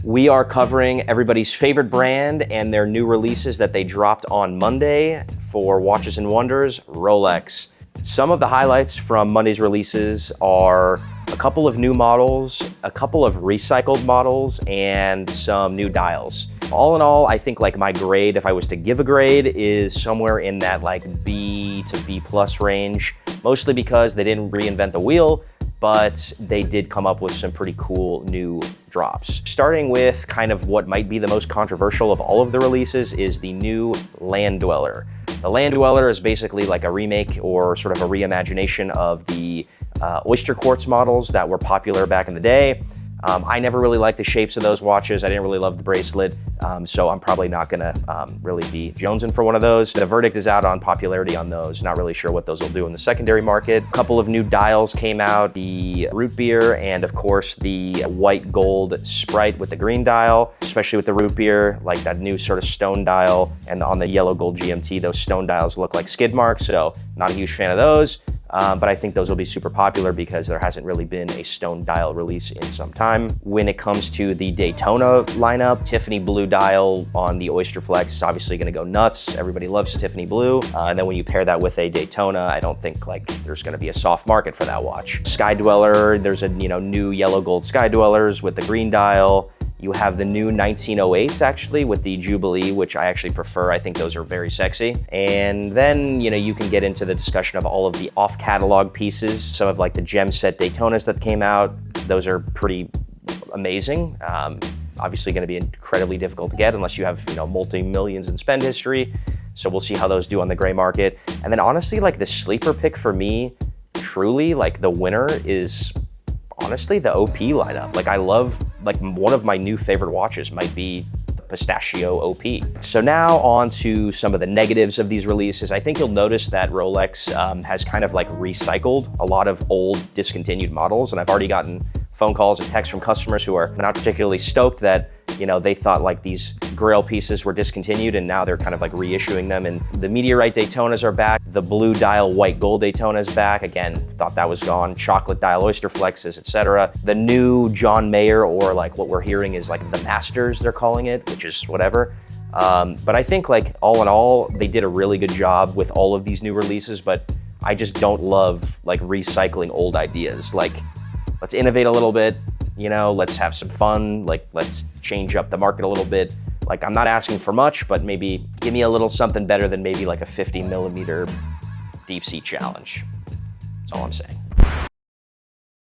We are covering everybody's favorite brand and their new releases that they dropped on Monday for Watches and Wonders, Rolex. Some of the highlights from Monday's releases are a couple of new models, a couple of recycled models, and some new dials. All in all, I think like my grade, if I was to give a grade, is somewhere in that like B to B plus range, mostly because they didn't reinvent the wheel, but they did come up with some pretty cool new drops. Starting with kind of what might be the most controversial of all of the releases is the new Land Dweller. The Land Dweller is basically like a remake or sort of a reimagination of the oyster quartz models that were popular back in the day. I never really liked the shapes of those watches. I didn't really love the bracelet, so I'm probably not gonna really be jonesing for one of those. The verdict is out on popularity on those. Not really sure what those will do in the secondary market. A couple of new dials came out, the root beer and of course the white gold Sprite with the green dial, especially with the root beer, like that new sort of stone dial, and on the yellow gold GMT, those stone dials look like skid marks, so not a huge fan of those. But I think those will be super popular because there hasn't really been a stone dial release in some time. When it comes to the Daytona lineup, Tiffany blue dial on the Oyster Flex is obviously gonna go nuts. Everybody loves Tiffany blue. And then when you pair that with a Daytona, I don't think like there's gonna be a soft market for that watch. Sky Dweller, there's a new yellow gold Sky Dwellers with the green dial. You have the new 1908s actually with the Jubilee, which I actually prefer. I think those are very sexy. And then, you can get into the discussion of all of the off-catalog pieces. Some of like the gem set Daytonas that came out. Those are pretty amazing. Obviously gonna be incredibly difficult to get unless you have, multi-millions in spend history. So we'll see how those do on the gray market. And then honestly, like the sleeper pick for me, truly, like the winner is honestly the OP lineup. Like I love, like one of my new favorite watches might be Pistachio OP. So now on to some of the negatives of these releases. I think you'll notice that Rolex has kind of like recycled a lot of old discontinued models, and I've already gotten phone calls and texts from customers who are not particularly stoked that they thought like these Grail pieces were discontinued and now they're kind of like reissuing them. And the Meteorite Daytonas are back. The blue dial white gold Daytona is back. Again, thought that was gone. Chocolate dial Oyster Flexes, etc. The new John Mayer, or like what we're hearing is like the Masters, they're calling it, which is whatever. But I think like all in all, they did a really good job with all of these new releases, but I just don't love like recycling old ideas. Like, let's innovate a little bit, let's have some fun, like let's change up the market a little bit. Like I'm not asking for much, but maybe give me a little something better than maybe like a 50 millimeter deep sea challenge. That's all I'm saying.